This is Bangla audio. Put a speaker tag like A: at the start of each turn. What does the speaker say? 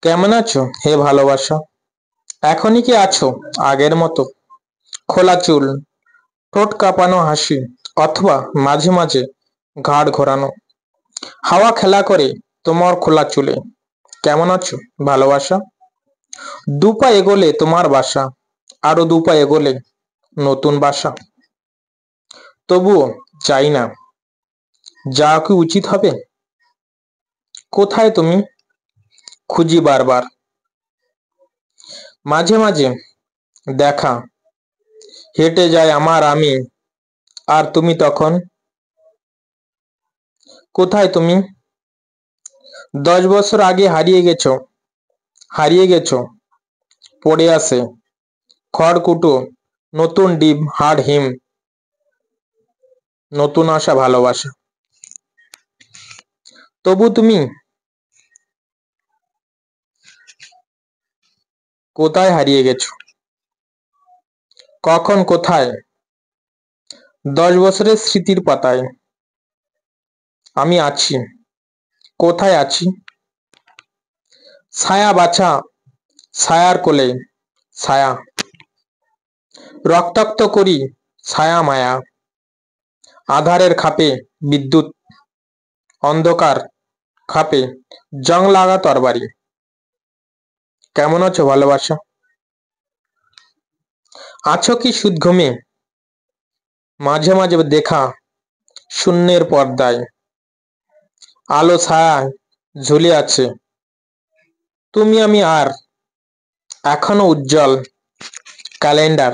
A: কেমন আছো হে ভালোবাসা? এখনই কি আছো আগের মতো? খোলা চুল, ঠোঁট কাঁপানো হাসি, অথবা মাঝে মাঝে ঘাড় ঘোরানো হাওয়া খেলা করে তোমার খোলা চুলে? কেমন আছো ভালোবাসা? দুপা এগোলে তোমার বাসা, আরো দুপা এগোলে নতুন বাসা। তবুও চাই না, যা কি উচিত হবে? কোথায় তুমি? খুঁজি বারবার। মাঝে মাঝে দেখা, হেঁটে যায় আমার আমি, আর তুমি তখন কোথায় তুমি? 10 বছর আগে হারিয়ে গেছো পড়ে আসে খড়কুটো, নতুন ডিম হাড় হিম, নতুন আশা ভালোবাসা। তবু তুমি কোথায় হারিয়ে গেছো? কখন কোথায়? 10 বছরের স্মৃতির পাতায় আমি আছি। কোথায় আছি? ছায়া বাছা, ছায়ার কোলে ছায়া, রক্তাক্ত করি ছায়া মায়া, আধারের খাপে বিদ্যুৎ, অন্ধকার খাপে জং লাগা তরবারি। কেমন আছো ভালোবাসা? আছো কি সুদ ঘুমে? মাঝে মাঝে দেখা শূন্যের পর্দায় আলো ছায়া ঝুলে আছে তুমি আমি, আর এখনো উজ্জ্বল ক্যালেন্ডার।